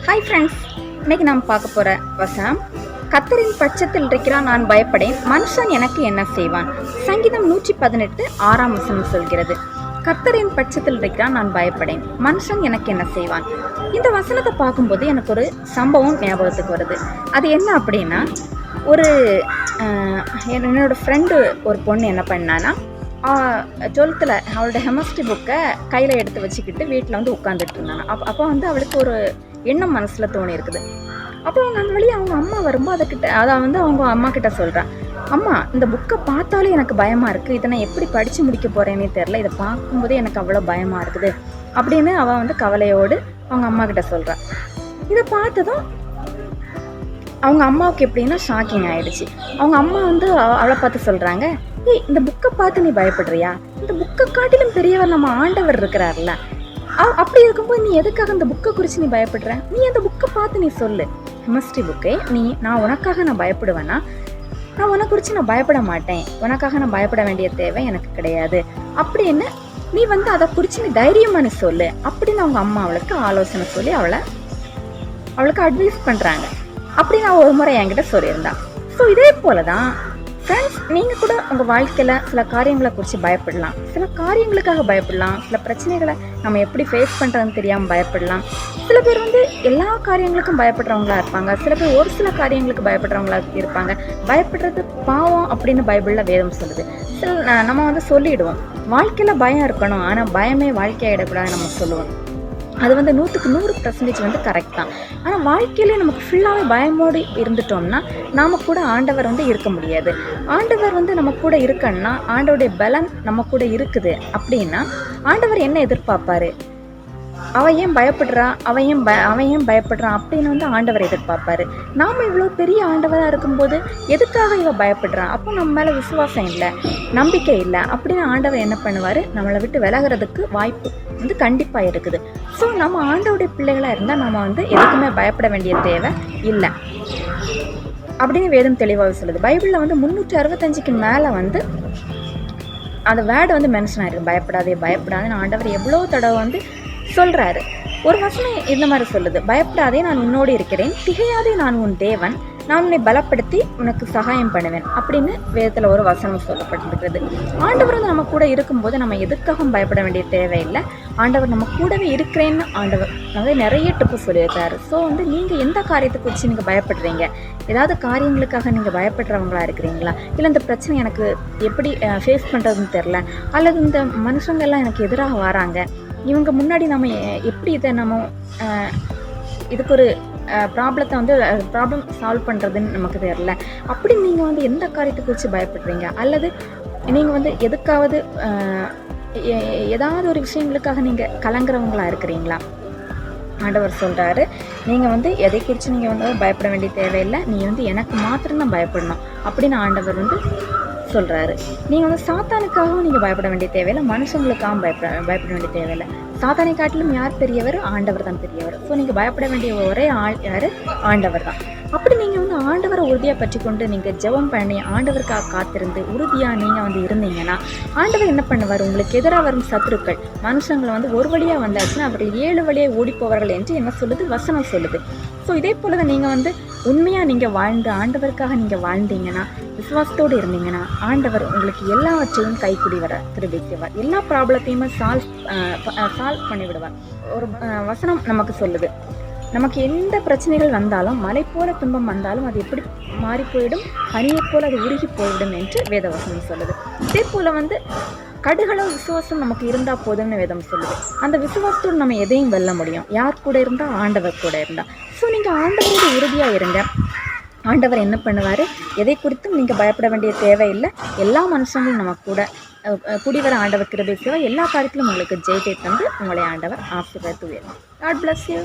Hi friends, இன்னைக்கு நாம் பார்க்க போகிற வசனம், கர்த்தரின் பட்சத்தில் இருக்கிறான் நான் பயப்படேன், மனுஷன் எனக்கு என்ன செய்வான். சங்கீதம் 118 6ஆம் வசனம் சொல்கிறது, கர்த்தரின் பட்சத்தில் இருக்கிறான் நான் பயப்படேன், மனுஷன் எனக்கு என்ன செய்வான். இந்த வசனத்தை பார்க்கும்போது எனக்கு ஒரு சம்பவம் ஞாபகத்துக்கு வருது. அது என்ன அப்படின்னா, என்னோட ஃப்ரெண்டு ஒரு பொண்ணு என்ன பண்ணான்னா, 12th அவளோட கெமிஸ்ட்ரி புக்கை கையில் எடுத்து வச்சுக்கிட்டு வீட்டில் வந்து உட்காந்துட்டு இருந்தாங்க. அப்போ வந்து அவளுக்கு ஒரு எண்ணம் மனசில் தோணி இருக்குது. அப்போ அவங்க அந்த வழியாக அவங்க அம்மா வரும்போது அதை வந்து அவங்க அம்மா கிட்ட சொல்கிறான், அம்மா இந்த புக்கை பார்த்தாலே எனக்கு பயமாக இருக்குது, இதை நான் எப்படி படித்து முடிக்க போகிறேன்னே தெரில, இதை பார்க்கும்போதே எனக்கு அவ்வளோ பயமாக இருக்குது அப்படின்னு அவள் வந்து கவலையோடு அவங்க அம்மா கிட்ட சொல்கிறான். இதை பார்த்ததும் அவங்க அம்மாவுக்கு எப்படின்னா ஷாக்கிங் ஆகிடுச்சு. அவங்க அம்மா வந்து அவளை பார்த்து சொல்கிறாங்க, ஏய் இந்த புக்கை பார்த்து நீ பயப்படுறியா? இந்த புக்கை காட்டிலும் பெரியவர் நம்ம ஆண்டவர் இருக்கிறார்ல, அப்படி இருக்கும்போது நீ எதுக்காக இந்த புக்கை குறித்து நீ பயப்படுற? நீ அந்த புக்கை பார்த்து நீ சொல்லு, கெமிஸ்ட்ரி புக்கை நான் உனக்காக நான் பயப்படுவேன்னா, நான் உனக்கு குறித்து நான் பயப்பட மாட்டேன், உனக்காக நான் பயப்பட வேண்டிய தேவை எனக்கு கிடையாது அப்படின்னு நீ வந்து அதை குறித்து நீ தைரியமாக சொல்லு அப்படின்னு அவங்க அம்மா அவளுக்கு ஆலோசனை சொல்லி அவளுக்கு அட்வைஸ் பண்ணுறாங்க. அப்படின்னு நான் ஒரு முறை என்கிட்ட சொல்லியிருந்தான். ஸோ இதே போல தான் ஃப்ரெண்ட்ஸ், நீங்கள் கூட உங்கள் வாழ்க்கையில் சில காரியங்களை குறித்து பயப்படலாம், சில காரியங்களுக்காக பயப்படலாம், சில பிரச்சனைகளை நம்ம எப்படி ஃபேஸ் பண்ணுறதுன்னு தெரியாமல் பயப்படலாம். சில பேர் வந்து எல்லா காரியங்களுக்கும் பயப்படுறவங்களா இருப்பாங்க, சில பேர் ஒரு சில காரியங்களுக்கு பயப்படுறவங்களா இருப்பாங்க. பயப்படுறது பாவம் அப்படின்னு பைபிளில் வேதம் சொல்லுது. நம்ம வந்து சொல்லிவிடுவோம், வாழ்க்கையில் பயம் இருக்கணும், ஆனால் பயமே வாழ்க்கையாகிடக்கூடாது நம்ம சொல்லுவோம். அது வந்து 100% வந்து கரெக்ட் தான். ஆனால் வாழ்க்கையிலே நமக்கு ஃபுல்லாகவே பயமோடு இருந்துட்டோம்னா நாம் கூட ஆண்டவர் வந்து இருக்க முடியாது. ஆண்டவர் வந்து நம்ம கூட இருக்கன்னா, ஆண்டவருடைய பலன் நம்ம கூட இருக்குது அப்படின்னா ஆண்டவர் என்ன எதிர்பார்ப்பாரு? அவன் ஏன் பயப்படுறா, அவன் ஏன் பயப்படுறான் அப்படின்னு வந்து ஆண்டவர் எதிர்பார்ப்பாரு. நாம் இவ்வளோ பெரிய ஆண்டவராக இருக்கும்போது எதுக்காக இவன் பயப்படுறான்? அப்போ நம்ம மேலே விசுவாசம் இல்லை, நம்பிக்கை இல்லை அப்படின்னு ஆண்டவர் என்ன பண்ணுவார்? நம்மளை விட்டு விலகிறதுக்கு வாய்ப்பு வந்து கண்டிப்பாக இருக்குது. ஸோ நம்ம ஆண்டவருடைய பிள்ளைகளாக இருந்தால் நம்ம வந்து எதுக்குமே பயப்பட வேண்டிய தேவை இல்லை அப்படின்னு வேதம் தெளிவாக சொல்லுது. பைபிளில் வந்து 365க்கு மேலே வந்து அந்த வேர்டை வந்து மென்ஷன் ஆகிருக்கு, பயப்படாதேன்னு ஆண்டவர் எவ்வளோ தடவை வந்து சொல்கிறாரு. ஒரு வசனம் இந்த மாதிரி சொல்லுது, பயப்படாதே நான் உன்னோடு இருக்கிறேன், திகையாதே நான் உன் தேவன், நான் உன்னை பலப்படுத்தி உனக்கு சகாயம் பண்ணுவேன் அப்படின்னு வேதத்தில் ஒரு வசனம் சொல்லப்பட்டிருக்கிறது. ஆண்டவர் வந்து நம்ம கூட இருக்கும்போது நம்ம எதுக்காகவும் பயப்பட வேண்டிய தேவையில்லை. ஆண்டவர் நம்ம கூடவே இருக்கிறேன்னு ஆண்டவர் வந்து நிறைய டிப்பு சொல்லியிருக்காரு. ஸோ வந்து நீங்கள் எந்த காரியத்தை குறித்து நீங்கள் பயப்படுறீங்க? ஏதாவது காரியங்களுக்காக நீங்கள் பயப்படுறவங்களா இருக்கிறீங்களா? இல்லை இந்த பிரச்சனை எனக்கு எப்படி ஃபேஸ் பண்ணுறதுன்னு தெரில, அல்லது இந்த மனுஷங்கள்லாம் எனக்கு எதிராக வராங்க, இவங்க முன்னாடி நம்ம எப்படி இதை நம்ம இதுக்கு ஒரு ப்ராப்ளம் சால்வ் பண்ணுறதுன்னு நமக்கு தெரியல, அப்படி நீங்கள் வந்து எந்த காரியத்தை குறித்து பயப்படுறீங்க? அல்லது நீங்கள் வந்து எதுக்காவது ஏதாவது ஒரு விஷயங்களுக்காக நீங்கள் கலங்குறவங்களா இருக்கிறீங்களா? ஆண்டவர் சொல்கிறாரு, நீங்கள் வந்து எதை குறித்து நீங்கள் வந்து பயப்பட வேண்டிய தேவையில்லை, நீ வந்து எனக்கு மாத்திரம்தான் பயப்படணும் அப்படின்னு ஆண்டவர் வந்து சொல்கிறாரு. நீங்கள் வந்து சாத்தானுக்காகவும் நீங்கள் பயப்பட வேண்டிய தேவையில்லை, மனுஷங்களுக்காகவும் பயப்பட வேண்டிய தேவையில்லை. சாத்தானை காட்டிலும் யார் பெரியவர்? ஆண்டவர் தான் பெரியவர். ஸோ நீங்கள் பயப்பட வேண்டிய ஒரே ஆள் யார்? ஆண்டவர் தான். அப்படி நீங்கள் வந்து ஆண்டவரை உறுதியாக பற்றி கொண்டு நீங்கள் ஜெபம் பண்ணி ஆண்டவருக்காக காத்திருந்து உறுதியாக நீங்கள் வந்து இருந்தீங்கன்னா ஆண்டவர் என்ன பண்ணுவார்? உங்களுக்கு எதிராக வரும் சத்துருக்கள் மனுஷங்களை வந்து ஒரு வழியாக வந்தாச்சுன்னா அவர்கள் 7 வழியாக ஓடிப்போவார்கள் என்று என்ன சொல்லுது? வசனம் சொல்லுது. ஸோ இதே போல தான் நீங்கள் வந்து உண்மையாக நீங்கள் வாழ்ந்து ஆண்டவருக்காக நீங்கள் வாழ்ந்தீங்கன்னா, விசுவாசத்தோடு இருந்தீங்கன்னா ஆண்டவர் உங்களுக்கு எல்லாவற்றையும் கைக்கூடி வர கிருபை செய்வார், எல்லா ப்ராப்ளத்தையுமே சால்வ் பண்ணிவிடுவார். ஒரு வசனம் நமக்கு சொல்லுது, நமக்கு எந்த பிரச்சனைகள் வந்தாலும், மலை போல துன்பம் வந்தாலும் அது எப்படி மாறி போயிடும், பனியை போல் அது உருகி போய்விடும் என்று வேத வசனம் சொல்லுது. இதே போல் வந்து கடுகளவு விசுவாசம் நமக்கு இருந்தால் போதும்னு வேதம் சொல்லுது. அந்த விசுவாசத்தோடு நம்ம எதையும் வெல்ல முடியும். யார் கூட இருந்தால்? ஆண்டவர் கூட இருந்தால். ஸோ நீங்கள் ஆண்டவரோட உறுதியாக இருங்க. ஆண்டவர் என்ன பண்ணுவார்? எதை குறித்தும் நீங்கள் பயப்பட வேண்டிய தேவையில்லை. எல்லா மனுஷங்களும் நம்ம கூட குடிவர ஆண்டவர் கிருபை செய்வார். எல்லா காரியத்திலும் உங்களுக்கு ஜெயத்தை தந்து உங்களை ஆண்டவர் ஆசீர்வதித்து உயர்வார். God bless you.